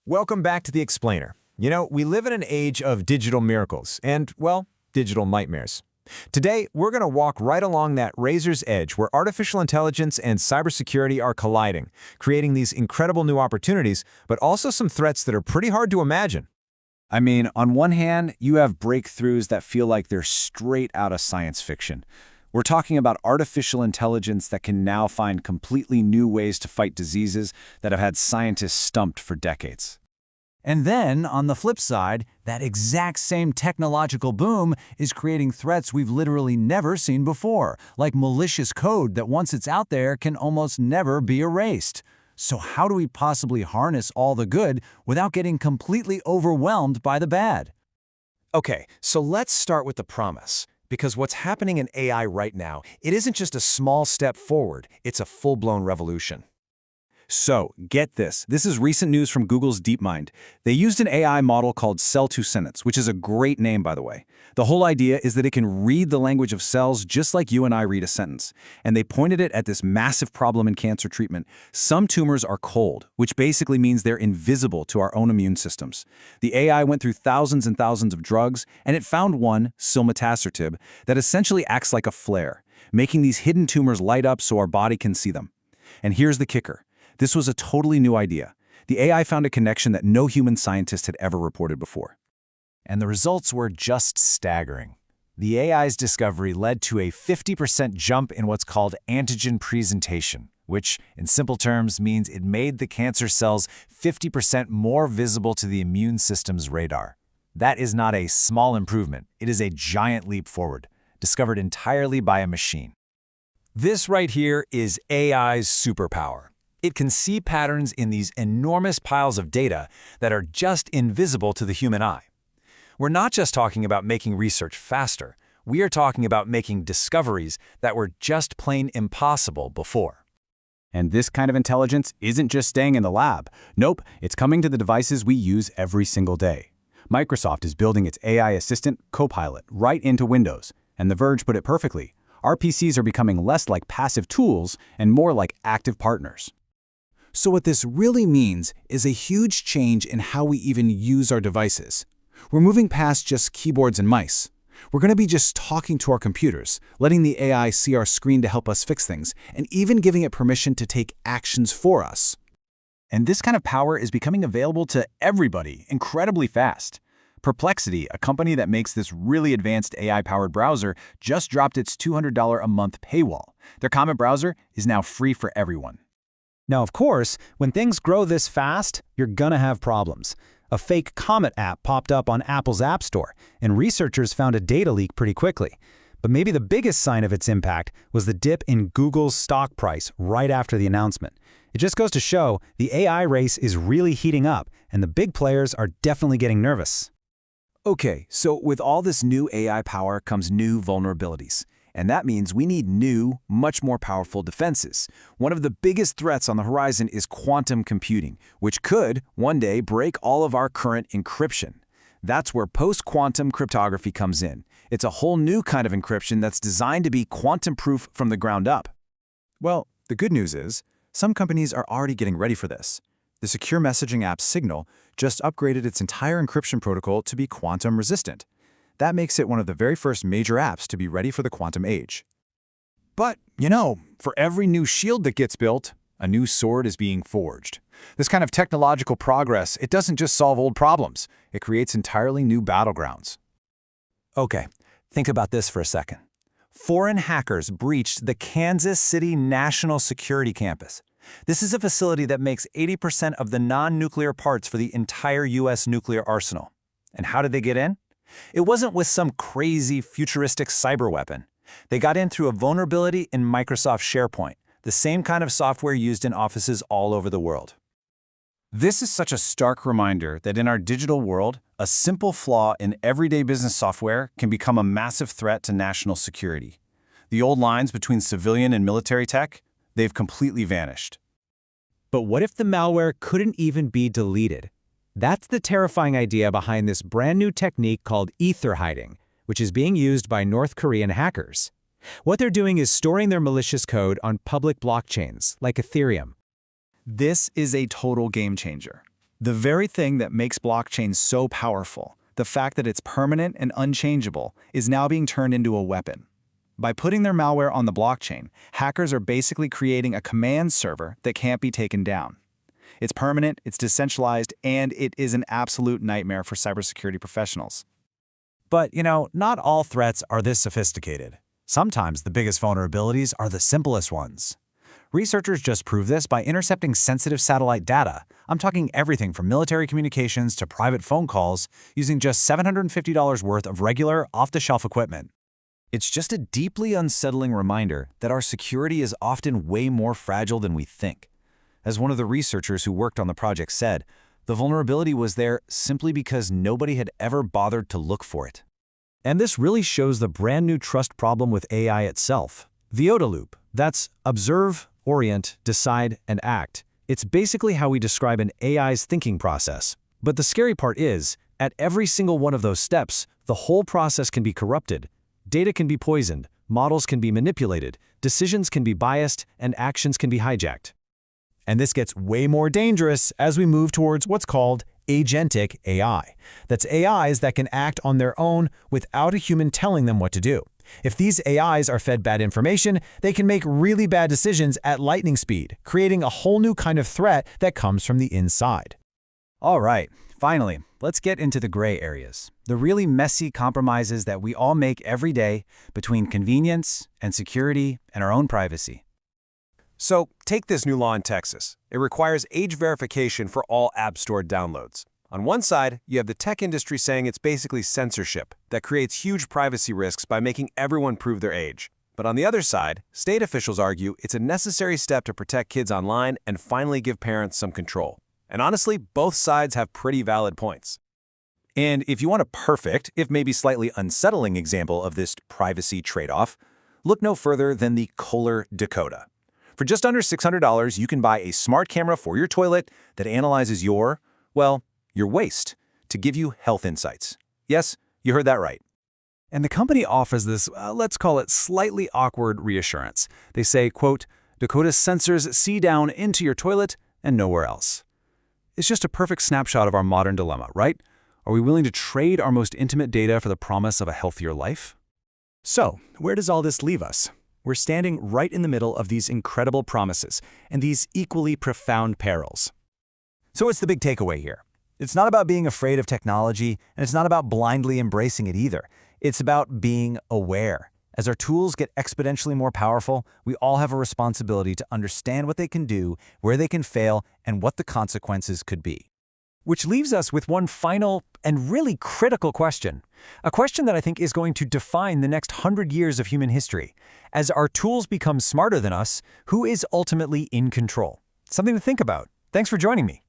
Welcome back to The Explainer. You know, we live in an age of digital miracles and, well, digital nightmares. Today, we're going to walk right along that razor's edge where artificial intelligence and cybersecurity are colliding, creating these incredible new opportunities, but also some threats that are pretty hard to imagine. I mean, on one hand, you have breakthroughs that feel like they're straight out of science fiction. We're talking about artificial intelligence that can now find completely new ways to fight diseases that have had scientists stumped for decades. And then, on the flip side, that exact same technological boom is creating threats we've literally never seen before, like malicious code that once it's out there can almost never be erased. So how do we possibly harness all the good without getting completely overwhelmed by the bad? Okay, so let's start with the promise. Because what's happening in AI right now, it isn't just a small step forward, it's a full-blown revolution. So, get this. This is recent news from Google's DeepMind. They used an AI model called cell-to-sentence, which is a great name, by the way. The whole idea is that it can read the language of cells just like you and I read a sentence. And they pointed it at this massive problem in cancer treatment. Some tumors are cold, which basically means they're invisible to our own immune systems. The AI went through thousands and thousands of drugs, and it found one, silmitasertib, that essentially acts like a flare, making these hidden tumors light up so our body can see them. And here's the kicker. This was a totally new idea. The AI found a connection that no human scientist had ever reported before. And the results were just staggering. The AI's discovery led to a 50% jump in what's called antigen presentation, which, in simple terms, means it made the cancer cells 50% more visible to the immune system's radar. That is not a small improvement. It is a giant leap forward, discovered entirely by a machine. This right here is AI's superpower. It can see patterns in these enormous piles of data that are just invisible to the human eye. We're not just talking about making research faster. We are talking about making discoveries that were just plain impossible before. And this kind of intelligence isn't just staying in the lab. Nope, it's coming to the devices we use every single day. Microsoft is building its AI assistant, Copilot, right into Windows. And The Verge put it perfectly. Our PCs are becoming less like passive tools and more like active partners. So what this really means is a huge change in how we even use our devices. We're moving past just keyboards and mice. We're going to be just talking to our computers, letting the AI see our screen to help us fix things, and even giving it permission to take actions for us. And this kind of power is becoming available to everybody incredibly fast. Perplexity, a company that makes this really advanced AI-powered browser, just dropped its $200 a month paywall. Their Comet browser is now free for everyone. Now, of course, when things grow this fast, you're gonna have problems. A fake Comet app popped up on Apple's App Store, and researchers found a data leak pretty quickly. But maybe the biggest sign of its impact was the dip in Google's stock price right after the announcement. It just goes to show the AI race is really heating up, and the big players are definitely getting nervous. Okay, so with all this new AI power comes new vulnerabilities. And that means we need new, much more powerful defenses. One of the biggest threats on the horizon is quantum computing, which could, one day, break all of our current encryption. That's where post-quantum cryptography comes in. It's a whole new kind of encryption that's designed to be quantum-proof from the ground up. Well, the good news is, some companies are already getting ready for this. The secure messaging app Signal just upgraded its entire encryption protocol to be quantum-resistant. That makes it one of the very first major apps to be ready for the quantum age. But, you know, for every new shield that gets built, a new sword is being forged. This kind of technological progress, it doesn't just solve old problems. It creates entirely new battlegrounds. Okay, think about this for a second. Foreign hackers breached the Kansas City National Security Campus. This is a facility that makes 80% of the non-nuclear parts for the entire U.S. nuclear arsenal. And how did they get in? It wasn't with some crazy, futuristic cyber weapon. They got in through a vulnerability in Microsoft SharePoint, the same kind of software used in offices all over the world. This is such a stark reminder that in our digital world, a simple flaw in everyday business software can become a massive threat to national security. The old lines between civilian and military tech, they've completely vanished. But what if the malware couldn't even be deleted? That's the terrifying idea behind this brand new technique called ether hiding, which is being used by North Korean hackers. What they're doing is storing their malicious code on public blockchains, like Ethereum. This is a total game changer. The very thing that makes blockchain so powerful, the fact that it's permanent and unchangeable, is now being turned into a weapon. By putting their malware on the blockchain, hackers are basically creating a command server that can't be taken down. It's permanent, it's decentralized, and it is an absolute nightmare for cybersecurity professionals. But, not all threats are this sophisticated. Sometimes the biggest vulnerabilities are the simplest ones. Researchers just proved this by intercepting sensitive satellite data. I'm talking everything from military communications to private phone calls using just $750 worth of regular, off-the-shelf equipment. It's just a deeply unsettling reminder that our security is often way more fragile than we think. As one of the researchers who worked on the project said, the vulnerability was there simply because nobody had ever bothered to look for it. And this really shows the brand new trust problem with AI itself. The OODA loop, that's observe, orient, decide, and act. It's basically how we describe an AI's thinking process. But the scary part is, at every single one of those steps, the whole process can be corrupted. Data can be poisoned, models can be manipulated, decisions can be biased, and actions can be hijacked. And this gets way more dangerous as we move towards what's called agentic AI. That's AIs that can act on their own without a human telling them what to do. If these AIs are fed bad information, they can make really bad decisions at lightning speed, creating a whole new kind of threat that comes from the inside. All right, finally, let's get into the gray areas. The really messy compromises that we all make every day between convenience and security and our own privacy. So, take this new law in Texas. It requires age verification for all App Store downloads. On one side, you have the tech industry saying it's basically censorship that creates huge privacy risks by making everyone prove their age. But on the other side, state officials argue it's a necessary step to protect kids online and finally give parents some control. And honestly, both sides have pretty valid points. And if you want a perfect, if maybe slightly unsettling example of this privacy trade-off, look no further than the Kohler Dakota. For just under $600, you can buy a smart camera for your toilet that analyzes your waste to give you health insights. Yes, you heard that right. And the company offers this, let's call it slightly awkward reassurance. They say, quote, Dakota's sensors see down into your toilet and nowhere else. It's just a perfect snapshot of our modern dilemma, right? Are we willing to trade our most intimate data for the promise of a healthier life? So, where does all this leave us? We're standing right in the middle of these incredible promises and these equally profound perils. So what's the big takeaway here? It's not about being afraid of technology, and it's not about blindly embracing it either. It's about being aware. As our tools get exponentially more powerful, we all have a responsibility to understand what they can do, where they can fail, and what the consequences could be. Which leaves us with one final and really critical question. A question that I think is going to define the next 100 years of human history. As our tools become smarter than us, who is ultimately in control? Something to think about. Thanks for joining me.